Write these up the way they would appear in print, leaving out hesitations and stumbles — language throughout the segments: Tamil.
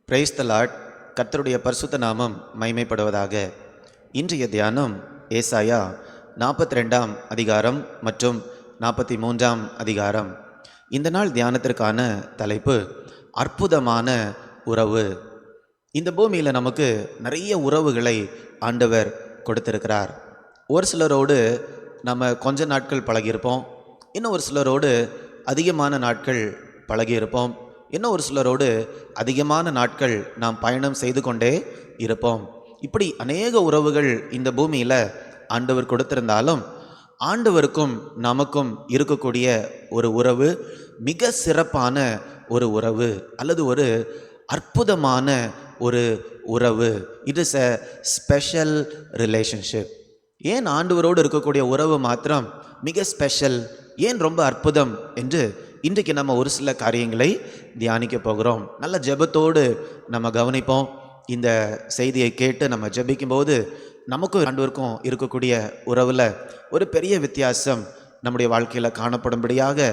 Praise the Lord. கர்த்தருடைய பரிசுத்த நாமம் மகிமைப்படுவதாக. இன்றைய தியானம் ஏசாயா 42ஆம் அதிகாரம் மற்றும் 43ஆம் அதிகாரம். இந்த நாள் தியானத்திற்கான தலைப்பு அற்புதமான உறவு. இந்த பூமியில் நமக்கு நிறைய உறவுகளை ஆண்டவர் கொடுத்திருக்கிறார். ஒரு சிலரோடு நம்ம கொஞ்ச நாட்கள் பழகியிருப்போம், இன்னும் ஒரு சிலரோடு அதிகமான நாட்கள் பழகியிருப்போம், இன்னும் ஒரு சிலரோடு அதிகமான நாட்கள் நாம் பயணம் செய்து கொண்டே இருப்போம். இப்படி அநேக உறவுகள் இந்த பூமியில் ஆண்டவர் கொடுத்திருந்தாலும் ஆண்டவருக்கும் நமக்கும் இருக்கக்கூடிய ஒரு உறவு மிக சிறப்பான ஒரு உறவு அல்லது ஒரு அற்புதமான ஒரு உறவு. It is a special relationship. ஏன் ஆண்டவரோடு இருக்கக்கூடிய உறவு மாத்திரம் மிக ஸ்பெஷல், ஏன் ரொம்ப அற்புதம் என்று இன்றைக்கு நம்ம ஒரு சில காரியங்களை தியானிக்க போகிறோம். நல்ல ஜெபத்தோடு நம்ம கவனிப்போம். இந்த செய்தியை கேட்டு நம்ம ஜெபிக்கும்போது நமக்கும் ஆண்டவருக்கும் இருக்கக்கூடிய உறவில் ஒரு பெரிய வித்தியாசம் நம்முடைய வாழ்க்கையில் காணப்படும்படியாக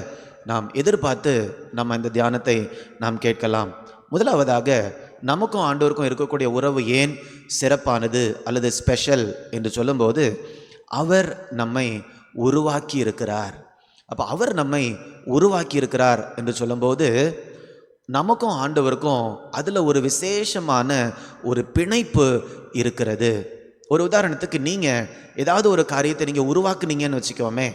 நாம் எதிர்பார்த்து நம்ம இந்த தியானத்தை நாம் கேட்கலாம். முதலாவதாக, நமக்கும் ஆண்டவருக்கும் இருக்கக்கூடிய உறவு ஏன் சிறப்பானது அல்லது ஸ்பெஷல் என்று சொல்லும்போது, அவர் நம்மை உருவாக்கி இருக்கிறார். அப்போ அவர் நம்மை உருவாக்கி இருக்கிறார் என்று சொல்லும்போது நமக்கும் ஆண்டவருக்கும் அதில் ஒரு விசேஷமான ஒரு பிணைப்பு இருக்கிறது. ஒரு உதாரணத்துக்கு, நீங்கள் ஏதாவது ஒரு காரியத்தை நீங்கள் உருவாக்குனீங்கன்னு வச்சுக்கோமே,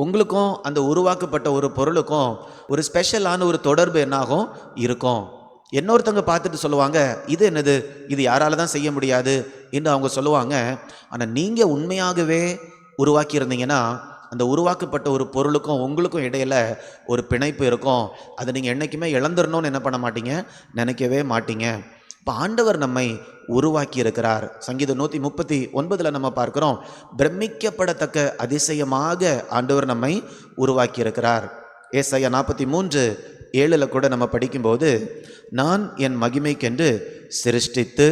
உங்களுக்கும் அந்த உருவாக்கப்பட்ட ஒரு பொருளுக்கும் ஒரு ஸ்பெஷலான ஒரு தொடர்பு என்னாகும் இருக்கும். இன்னொருத்தவங்க பார்த்துட்டு சொல்லுவாங்க, இது என்னது, இது யாரால தான் செய்ய முடியாது என்று அவங்க சொல்லுவாங்க. ஆனால் நீங்கள் உண்மையாகவே உருவாக்கி இருந்தீங்கன்னா அந்த உருவாக்கப்பட்ட ஒரு பொருளுக்கும் உங்களுக்கும் இடையில ஒரு பிணைப்பு இருக்கும். அதை நீங்கள் என்றைக்குமே இழந்துடணும்னு என்ன பண்ண மாட்டீங்க, நினைக்கவே மாட்டீங்க. இப்போ ஆண்டவர் நம்மை உருவாக்கி இருக்கிறார். சங்கீதம் 139 நம்ம பார்க்கிறோம், பிரமிக்கப்படத்தக்க அதிசயமாக ஆண்டவர் நம்மை உருவாக்கி இருக்கிறார். ஏசாயா 43:7 கூட நம்ம படிக்கும்போது, நான் என் மகிமைக்கென்று சிருஷ்டித்து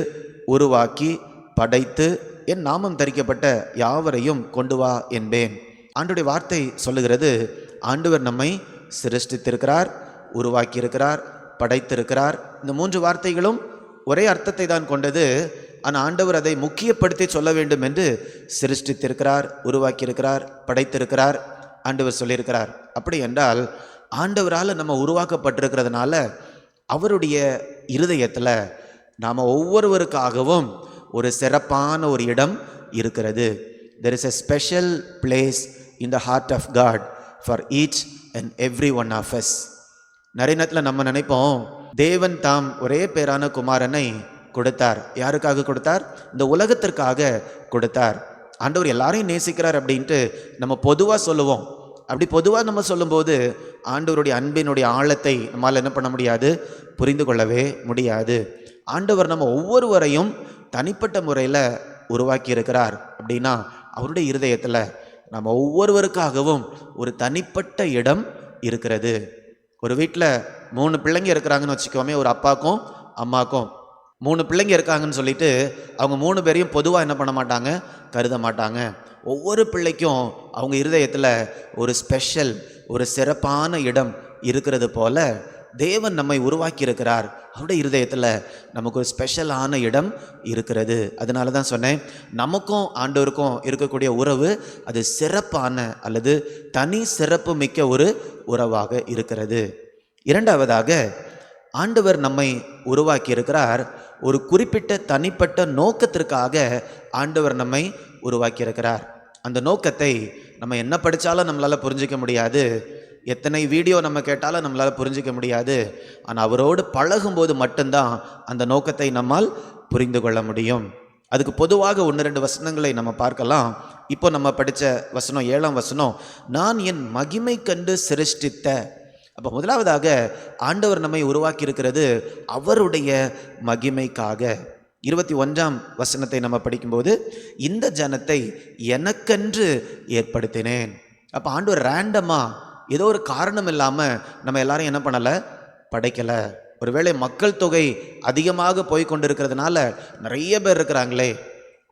உருவாக்கி படைத்து என் நாமம் தரிக்கப்பட்ட யாவரையும் கொண்டு வா என்பேன். ஆண்டவருடைய வார்த்தை சொல்லுகிறது, ஆண்டவர் நம்மை சிருஷ்டித்திருக்கிறார், உருவாக்கி இருக்கிறார், படைத்திருக்கிறார். இந்த 3 வார்த்தைகளும் ஒரே அர்த்தத்தை தான் கொண்டது. ஆனால் ஆண்டவர் அதை முக்கியப்படுத்தி சொல்ல வேண்டும் என்று சிருஷ்டித்திருக்கிறார், உருவாக்கியிருக்கிறார், படைத்திருக்கிறார் ஆண்டவர் சொல்லியிருக்கிறார். அப்படி என்றால் ஆண்டவரால் நம்ம உருவாக்கப்பட்டிருக்கிறதுனால அவருடைய இருதயத்தில் நாம் ஒவ்வொருவருக்காகவும் ஒரு சிறப்பான ஒரு இடம் இருக்கிறது. There is a special place in the heart of God for each and every one of us. நிறைய நேரத்தில் நம்ம நினைப்போம், தேவன் தாம் ஒரே பேரான குமாரனை கொடுத்தார். யாருக்காக கொடுத்தார்? இந்த உலகத்திற்காக கொடுத்தார். ஆண்டவர் எல்லாரையும் நேசிக்கிறார் அப்படின்ட்டு நம்ம பொதுவாக சொல்லுவோம். அப்படி பொதுவாக நம்ம சொல்லும்போது ஆண்டவருடைய அன்பினுடைய ஆழத்தை நம்மால் என்ன பண்ண முடியாது, புரிந்து கொள்ளவே முடியாது. ஆண்டவர் நம்ம ஒவ்வொருவரையும் தனிப்பட்ட முறையில் உருவாக்கி இருக்கிறார். அப்படின்னா அவருடைய இருதயத்தில் நம்ம ஒவ்வொருவருக்காகவும் ஒரு தனிப்பட்ட இடம் இருக்கிறது. ஒரு வீட்டில் 3 பிள்ளைங்க இருக்கிறாங்கன்னு வச்சுக்கோமே, ஒரு அப்பாக்கும் அம்மாக்கும் 3 பிள்ளைங்க இருக்காங்கன்னு சொல்லிட்டு அவங்க 3 பேரையும் பொதுவாக என்ன பண்ண மாட்டாங்க, கருத மாட்டாங்க. ஒவ்வொரு பிள்ளைக்கும் அவங்க இருதயத்தில் ஒரு ஸ்பெஷல், ஒரு சிறப்பான இடம் இருக்கிறது போல தேவன் நம்மை உருவாக்கி இருக்கிறார். அவருடைய இருதயத்தில் நமக்கு ஒரு ஸ்பெஷலான இடம் இருக்கிறது. அதனால தான் சொன்னேன், நமக்கும் ஆண்டவருக்கும் இருக்கக்கூடிய உறவு அது சிறப்பான அல்லது தனி சிறப்பு மிக்க ஒரு உறவாக இருக்கிறது. இரண்டாவதாக, ஆண்டவர் நம்மை உருவாக்கி இருக்கிறார். ஒரு குறிப்பிட்ட தனிப்பட்ட நோக்கத்திற்காக ஆண்டவர் நம்மை உருவாக்கி இருக்கிறார். அந்த நோக்கத்தை நம்ம என்ன படித்தாலும் நம்மளால் புரிஞ்சிக்க முடியாது, எத்தனை வீடியோ நம்ம கேட்டாலும் நம்மளால் புரிஞ்சிக்க முடியாது. ஆனால் அவரோடு பழகும்போது மட்டும்தான் அந்த நோக்கத்தை நம்மால் புரிந்து கொள்ள முடியும். அதுக்கு பொதுவாக 1-2 வசனங்களை நம்ம பார்க்கலாம். இப்போ நம்ம படித்த வசனம் 7ஆம் வசனம், நான் என் மகிமை கண்டு சிருஷ்டித்த. அப்போ முதலாவதாக ஆண்டவர் நம்மை உருவாக்கி இருக்கிறது அவருடைய மகிமைக்காக. 21ஆம் வசனத்தை நம்ம படிக்கும்போது, இந்த ஜனத்தை எனக்கென்று ஏற்படுத்தினேன். அப்போ ஆண்டவர் ரேண்டமாக ஏதோ ஒரு காரணம் இல்லாமல் நம்ம எல்லாரும் என்ன பண்ணலை, படைக்கலை. ஒருவேளை மக்கள் தொகை அதிகமாக போய் கொண்டிருக்கிறதுனால நிறைய பேர் இருக்கிறாங்களே,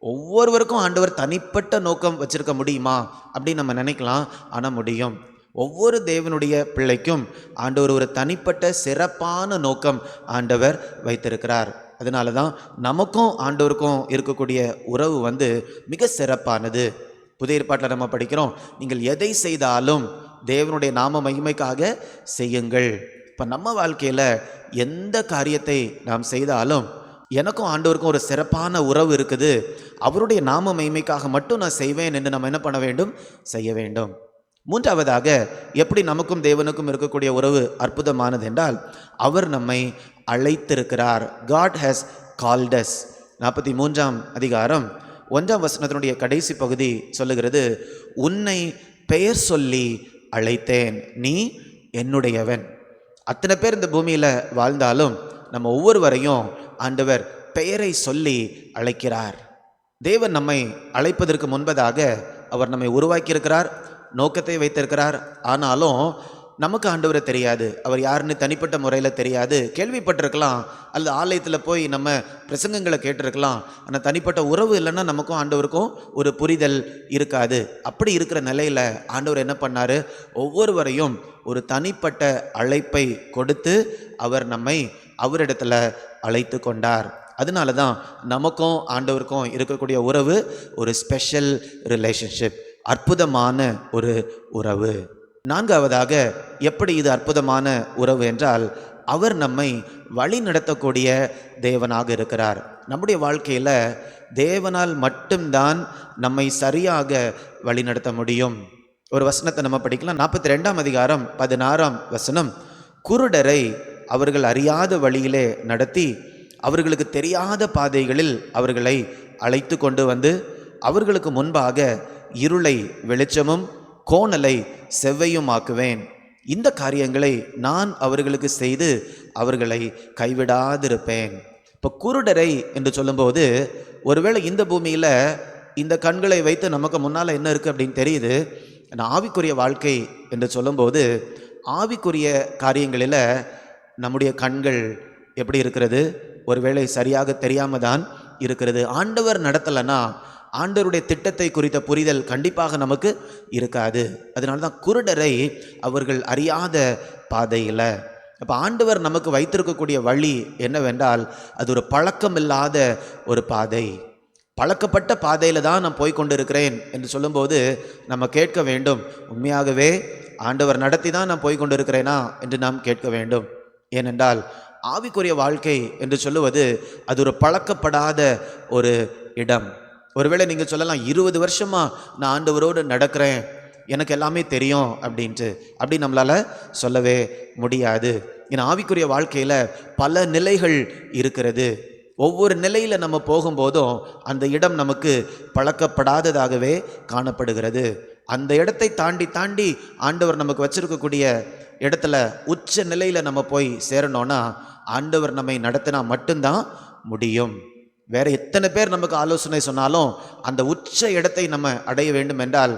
ஒவ்வொருவருக்கும் ஆண்டவர் தனிப்பட்ட நோக்கம் வச்சிருக்க முடியுமா அப்படின்னு நம்ம நினைக்கலாம். ஆனால் முடியும். ஒவ்வொரு தேவனுடைய பிள்ளைக்கும் ஆண்டவர் ஒரு தனிப்பட்ட சிறப்பான நோக்கம் ஆண்டவர் வைத்திருக்கிறார். அதனால தான் நமக்கும் ஆண்டவருக்கும் இருக்கக்கூடிய உறவு மிக சிறப்பானது. புதிய ஏற்பாட்டில் நம்ம படிக்கிறோம், நீங்கள் எதை செய்தாலும் தேவனுடைய நாம மகிமைக்காக செய்யுங்கள். இப்போ நம்ம வாழ்க்கையில் எந்த காரியத்தை நாம் செய்தாலும் எனக்கும் ஆண்டவருக்கும் ஒரு சிறப்பான உறவு இருக்குது, அவருடைய நாம மகிமைக்காக மட்டும் நான் செய்வேன் என்று நம்ம என்ன பண்ண வேண்டும்? செய்ய வேண்டும். மூன்றாவதாக, எப்படி நமக்கும் தேவனுக்கும் இருக்கக்கூடிய உறவு அற்புதமானது என்றால், அவர் நம்மை அழைத்திருக்கிறார். God has called us. 43ஆம் அதிகாரம் 1ஆம் வசனத்தினுடைய கடைசி பகுதி சொல்லுகிறது, உன்னை பெயர் சொல்லி அழைத்தேன், நீ என்னுடையவன். அத்தனை பேர் இந்த பூமியில் வாழ்ந்தாலும் நம்ம ஒவ்வொருவரையும் ஆண்டவர் பெயரை சொல்லி அழைக்கிறார். தேவன் நம்மை அழைப்பதற்கு முன்பதாக அவர் நம்மை உருவாக்கியிருக்கிறார், நோக்கத்தை வைத்திருக்கிறார். ஆனாலும் நமக்கு ஆண்டவரை தெரியாது, அவர் யாருன்னு தனிப்பட்ட முறையில் தெரியாது. கேள்விப்பட்டிருக்கலாம், அல்லது ஆலயத்தில் போய் நம்ம பிரசங்கங்களை கேட்டிருக்கலாம். ஆனால் தனிப்பட்ட உறவு இல்லைன்னா நமக்கும் ஆண்டவருக்கும் ஒரு புரிதல் இருக்காது. அப்படி இருக்கிற நிலையில் ஆண்டவர் என்ன பண்ணார்? ஒவ்வொருவரையும் ஒரு தனிப்பட்ட அழைப்பை கொடுத்து அவர் நம்மை அவரிடத்தில் அழைத்து கொண்டார். அதனால தான் நமக்கும் ஆண்டவருக்கும் இருக்கக்கூடிய உறவு ஒரு ஸ்பெஷல் ரிலேஷன்ஷிப், அற்புதமான ஒரு உறவு. நான்காவதாக, எப்படி இது அற்புதமான உறவு என்றால், அவர் நம்மை வழி நடத்தக்கூடிய தேவனாக இருக்கிறார். நம்முடைய வாழ்க்கையில் தேவனால் மட்டும்தான் நம்மை சரியாக வழி நடத்த முடியும். ஒரு வசனத்தை நம்ம படிக்கலாம். 42ஆம் அதிகாரம் 16ஆம் வசனம், குருடரை அவர்கள் அறியாத வழியிலே நடத்தி அவர்களுக்கு தெரியாத பாதைகளில் அவர்களை அழைத்து கொண்டு வந்து அவர்களுக்கு முன்பாக இருளை வெளிச்சமும் கோணலை செவ்வையும் ஆக்குவேன். இந்த காரியங்களை நான் அவர்களுக்கு செய்து அவர்களை கைவிடாதிருப்பேன். இப்போ குருடரை என்று சொல்லும்போது, ஒருவேளை இந்த பூமியில் இந்த கண்களை வைத்து நமக்கு முன்னால் என்ன இருக்குது அப்படின்னு தெரியுது. ஆவிக்குரிய வாழ்க்கை என்று சொல்லும்போது, ஆவிக்குரிய காரியங்களில் நம்முடைய கண்கள் எப்படி இருக்கிறது? ஒருவேளை சரியாக தெரியாம தான் இருக்கிறது. ஆண்டவர் நடத்தலைன்னா ஆண்டவருடைய திட்டத்தை குறித்த புரிதல் கண்டிப்பாக நமக்கு இருக்காது. அதனால தான் குருடரை அவர்கள் அறியாத பாதையில். அப்போ ஆண்டவர் நமக்கு வைத்திருக்கக்கூடிய வழி என்னவென்றால், அது ஒரு பழக்கமில்லாத ஒரு பாதை. பழக்கப்பட்ட பாதையில் தான் நான் போய்கொண்டு இருக்கிறேன் என்று சொல்லும்போது நம்ம கேட்க வேண்டும், உண்மையாகவே ஆண்டவர் நடத்தி தான் நான் போய்கொண்டு இருக்கிறேனா என்று நாம் கேட்க வேண்டும். ஏனென்றால் ஆவிக்குரிய வாழ்க்கை என்று சொல்லுவது அது ஒரு பழக்கப்படாத ஒரு இடம். ஒருவேளை நீங்கள் சொல்லலாம், 20 வருஷமா நான் ஆண்டவரோடு நடக்கிறேன், எனக்கு எல்லாமே தெரியும் அப்படின்ட்டு. அப்படி நம்மளால் சொல்லவே முடியாது. ஏன்னா ஆவிக்குரிய வாழ்க்கையில் பல நிலைகள் இருக்கிறது. ஒவ்வொரு நிலையில் நம்ம போகும்போதும் அந்த இடம் நமக்கு பழக்கப்படாததாகவே காணப்படுகிறது. அந்த இடத்தை தாண்டி தாண்டி ஆண்டவர் நமக்கு வச்சிருக்கக்கூடிய இடத்துல உச்ச நிலையில் நம்ம போய் சேரணும்னா ஆண்டவர் நம்மை நடத்தினா மட்டும்தான் முடியும். வேற எத்தனை பேர் நமக்கு ஆலோசனை சொன்னாலும் அந்த உச்ச இடத்தை நம்ம அடைய வேண்டும் என்றால்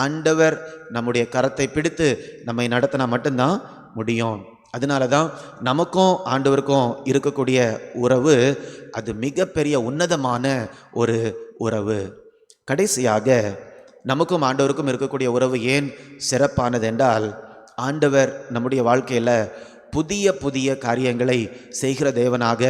ஆண்டவர் நம்முடைய கரத்தை பிடித்து நம்மை நடத்தினா மட்டும்தான் முடியும். அதனால தான் நமக்கும் ஆண்டவருக்கும் இருக்கக்கூடிய உறவு அது மிகப்பெரிய உன்னதமான ஒரு உறவு. கடைசியாக, நமக்கும் ஆண்டவருக்கும் இருக்கக்கூடிய உறவு ஏன் சிறப்பானது என்றால், ஆண்டவர் நம்முடைய வாழ்க்கையில் புதிய புதிய காரியங்களை செய்கிற தேவனாக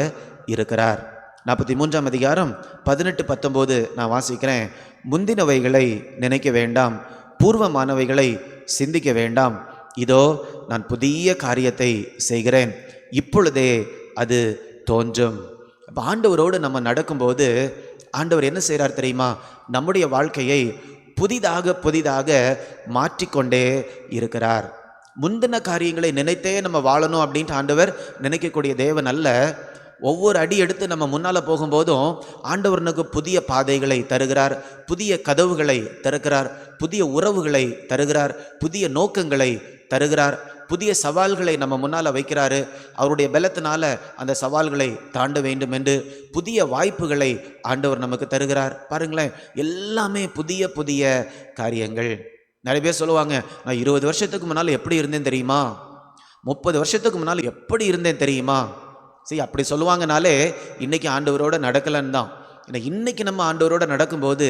இருக்கிறார். 43ஆம் அதிகாரம் 18-19 நான் வாசிக்கிறேன். முந்தினவைகளை நினைக்க வேண்டாம், பூர்வமானவைகளை சிந்திக்க வேண்டாம். இதோ நான் புதிய காரியத்தை செய்கிறேன், இப்பொழுதே அது தோன்றும். அப்போ ஆண்டவரோடு நம்ம நடக்கும்போது ஆண்டவர் என்ன செய்கிறார் தெரியுமா? நம்முடைய வாழ்க்கையை புதிதாக புதிதாக மாற்றிக்கொண்டே இருக்கிறார். முந்தின காரியங்களை நினைத்தே நம்ம வாழணும் அப்படின்ட்டு ஆண்டவர் நினைக்கக்கூடிய தேவன் அல்ல. ஒவ்வொரு அடி எடுத்து நம்ம முன்னால் போகும்போதும் ஆண்டவனுக்கு புதிய பாதைகளை தருகிறார், புதிய கதவுகளை திறக்கிறார், புதிய உறவுகளை தருகிறார், புதிய நோக்கங்களை தருகிறார், புதிய சவால்களை நம்ம முன்னால் வைக்கிறாரு. அவருடைய பலத்தினால அந்த சவால்களை தாண்ட வேண்டும் என்று புதிய வாய்ப்புகளை ஆண்டவர் நமக்கு தருகிறார். பாருங்களேன், எல்லாமே புதிய புதிய காரியங்கள். நிறைய பேர் சொல்லுவாங்க, நான் 20 வருஷத்துக்கு முன்னால் எப்படி இருந்தேன் தெரியுமா, 30 வருஷத்துக்கு முன்னால் எப்படி இருந்தேன் தெரியுமா. சரி, அப்படி சொல்லுவாங்கனாலே இன்னைக்கு ஆண்டவரோட நடக்கலன்னு தான். ஏன்னா இன்னைக்கு நம்ம ஆண்டவரோட நடக்கும்போது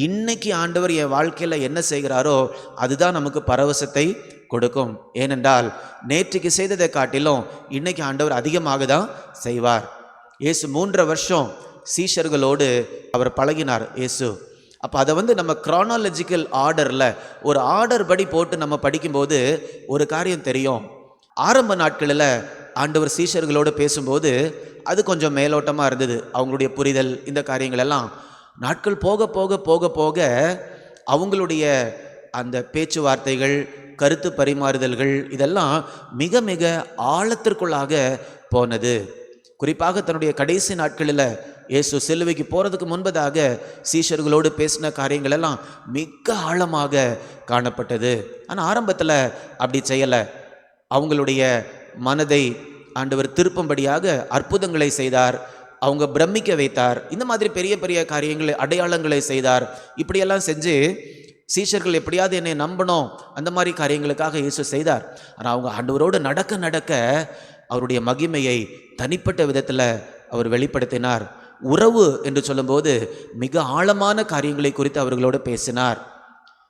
இன்னைக்கு ஆண்டவர் என் வாழ்க்கையில் என்ன செய்கிறாரோ அதுதான் நமக்கு பரவசத்தை கொடுக்கும். ஏனென்றால் நேற்றுக்கு செய்ததை காட்டிலும் இன்னைக்கு ஆண்டவர் அதிகமாக தான் செய்வார். இயேசு 3 வருஷம் சீஷர்களோடு அவர் பழகினார் இயேசு. அப்போ அதை நம்ம க்ரானாலஜிக்கல் ஆர்டரில் ஒரு ஆர்டர் படி போட்டு நம்ம படிக்கும்போது ஒரு காரியம் தெரியும். ஆரம்ப நாட்களில் ஆண்டவர் சீஷர்களோடு பேசும்போது அது கொஞ்சம் மேலோட்டமாக இருந்தது, அவங்களுடைய புரிதல் இந்த காரியங்கள் எல்லாம். நாட்கள் போக போக போக போக அவங்களுடைய அந்த பேச்சுவார்த்தைகள், கருத்து பரிமாறுதல்கள் இதெல்லாம் மிக மிக ஆழத்திற்குள்ளாக போனது. குறிப்பாக தன்னுடைய கடைசி நாட்களில் இயேசு சிலுவைக்கு போகிறதுக்கு முன்பதாக சீஷர்களோடு பேசின காரியங்கள் எல்லாம் மிக ஆழமாக காணப்பட்டது. ஆனால் ஆரம்பத்தில் அப்படி செய்யலை. அவங்களுடைய மனதை ஆண்டவர் திருப்பும்படியாக அற்புதங்களை செய்தார், அவங்க பிரமிக்க வைத்தார், இந்த மாதிரி பெரிய பெரிய காரியங்களை அடையாளங்களை செய்தார். இப்படியெல்லாம் செஞ்சு சீஷர்கள் எப்படியாவது என்னை நம்பணும் அந்த மாதிரி காரியங்களுக்காக இயேசு செய்தார். ஆனால் அவங்க ஆண்டவரோடு நடக்க நடக்க அவருடைய மகிமையை தனிப்பட்ட விதத்தில் அவர் வெளிப்படுத்தினார். உறவு என்று சொல்லும்போது மிக ஆழமான காரியங்களை குறித்து அவர்களோடு பேசினார்.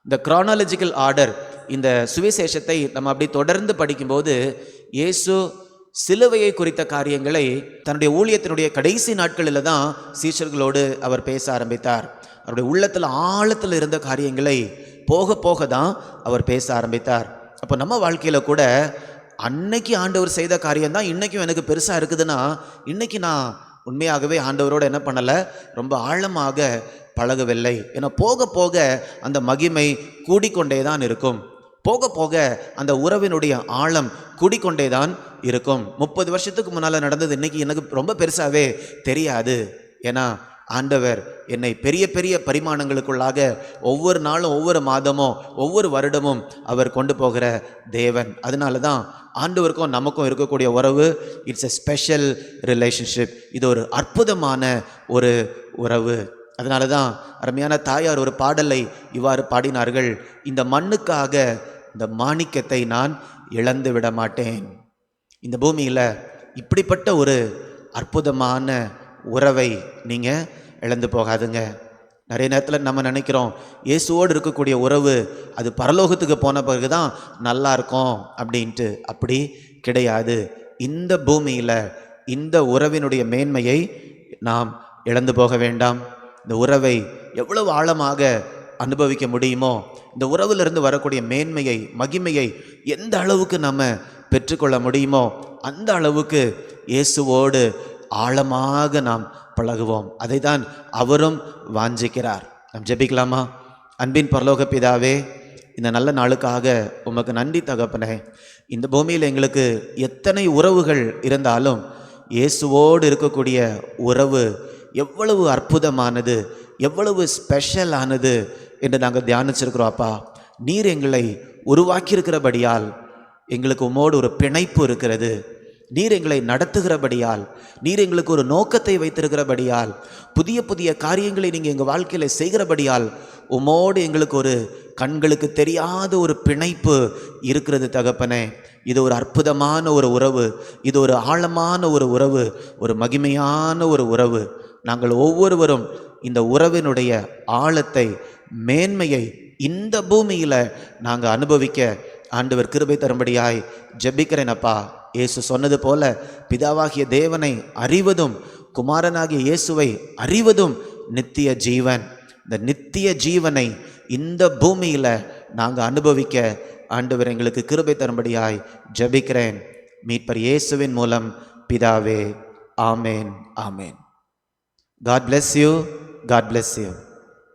இந்த க்ரானாலஜிக்கல் ஆர்டர், இந்த சுவிசேஷத்தை நம்ம அப்படி தொடர்ந்து படிக்கும்போது இயேசு சிலுவையை குறித்த காரியங்களை தன்னுடைய ஊழியத்தினுடைய கடைசி நாட்களில் தான் சீஷர்களோடு அவர் பேச ஆரம்பித்தார். அவருடைய உள்ளத்தில் ஆழத்தில் இருந்த காரியங்களை போக போக தான் அவர் பேச ஆரம்பித்தார். அப்போ நம்ம வாழ்க்கையில் கூட அன்னைக்கு ஆண்டவர் செய்த காரியம்தான் இன்றைக்கும் எனக்கு பெருசாக இருக்குதுன்னா, இன்றைக்கி நான் உண்மையாகவே ஆண்டவரோடு என்ன பண்ணலை, ரொம்ப ஆழமாக பழகவில்லை. ஏன்னா போக போக அந்த மகிமை கூடிக்கொண்டே தான் இருக்கும். போக போக அந்த உறவினுடைய ஆழம் கூடிக்கொண்டே தான் இருக்கும். 30 வருஷத்துக்கு முன்னால் நடந்தது இன்றைக்கி எனக்கு ரொம்ப பெருசாகவே தெரியாது. ஏன்னா ஆண்டவர் என்னை பெரிய பெரிய பரிமாணங்களுக்குள்ளாக ஒவ்வொரு நாளும், ஒவ்வொரு மாதமும், ஒவ்வொரு வருடமும் அவர் கொண்டு போகிற தேவன். அதனால தான் ஆண்டவருக்கும் நமக்கும் இருக்கக்கூடிய உறவு இட்ஸ் எ ஸ்பெஷல் ரிலேஷன்ஷிப். இது ஒரு அற்புதமான ஒரு உறவு. அதனால தான் அருமையான தாயார் ஒரு பாடலை இவ்வாறு பாடினார்கள்: இந்த மண்ணுக்காக இந்த மாணிக்கத்தை நான் இழந்து விட மாட்டேன். இந்த பூமியில் இப்படிப்பட்ட ஒரு அற்புதமான உறவை நீங்கள் இழந்து போகாதுங்க. நிறைய நேரத்தில் நம்ம நினைக்கிறோம் இயேசுவோடு இருக்கக்கூடிய உறவு அது பரலோகத்துக்கு போன பிறகு தான் நல்லா இருக்கும் அப்படின்ட்டு. அப்படி கிடையாது. இந்த பூமியில் இந்த உறவினுடைய மேன்மையை நாம் இழந்து போக வேண்டாம். இந்த உறவை எவ்வளவு ஆழமாக அனுபவிக்க முடியுமோ, இந்த உறவிலிருந்து வரக்கூடிய மேன்மையை, மகிமையை எந்த அளவுக்கு நம்ம பெற்றுக்கொள்ள முடியுமோ அந்த அளவுக்கு இயேசுவோடு ஆழமாக நாம் பழகுவோம். அதை தான் அவரும் வாஞ்சிக்கிறார். நாம் ஜெபிக்கலாமா? அன்பின் பரலோக பிதாவே, இந்த நல்ல நாளுக்காக உமக்கு நன்றி தகப்பனே. இந்த பூமியில் எங்களுக்கு எத்தனை உறவுகள் இருந்தாலும் இயேசுவோடு இருக்கக்கூடிய உறவு எவ்வளவு அற்புதமானது, எவ்வளவு ஸ்பெஷலானது என்று நாங்கள் தியானிச்சிருக்கிறோம். அப்பா, நீர் எங்களை உருவாக்கியிருக்கிறபடியால் எங்களுக்கு உம்மோடு ஒரு பிணைப்பு இருக்கிறது. நீர் எங்களை நடத்துகிறபடியால், நீர் எங்களுக்கு ஒரு நோக்கத்தை வைத்திருக்கிறபடியால், புதிய புதிய காரியங்களை நீங்கள் எங்கள் வாழ்க்கையில் செய்கிறபடியால் உம்மோடு எங்களுக்கு ஒரு கண்களுக்கு தெரியாத ஒரு பிணைப்பு இருக்கிறது தகப்பனே. இது ஒரு அற்புதமான ஒரு உறவு, இது ஒரு ஆழமான ஒரு உறவு, ஒரு மகிமையான ஒரு உறவு. நாங்கள் ஒவ்வொருவரும் இந்த உறவினுடைய ஆழத்தை, மேன்மையை இந்த பூமியில் நாங்கள் அனுபவிக்க ஆண்டவர் கிருபை தரும்படியாய் ஜெபிக்கிறேன் அப்பா. இயேசு சொன்னது போல பிதாவாகிய தேவனை அறிவதும் குமாரனாகிய இயேசுவை அறிவதும் நித்திய ஜீவன். இந்த நித்திய ஜீவனை இந்த பூமியில் நாங்கள் அனுபவிக்க ஆண்டவர் எங்களுக்கு கிருபை தரும்படியாய் ஜெபிக்கிறேன் மீட்பர் இயேசுவின் மூலம் பிதாவே. ஆமேன், ஆமேன். God bless you. God bless you.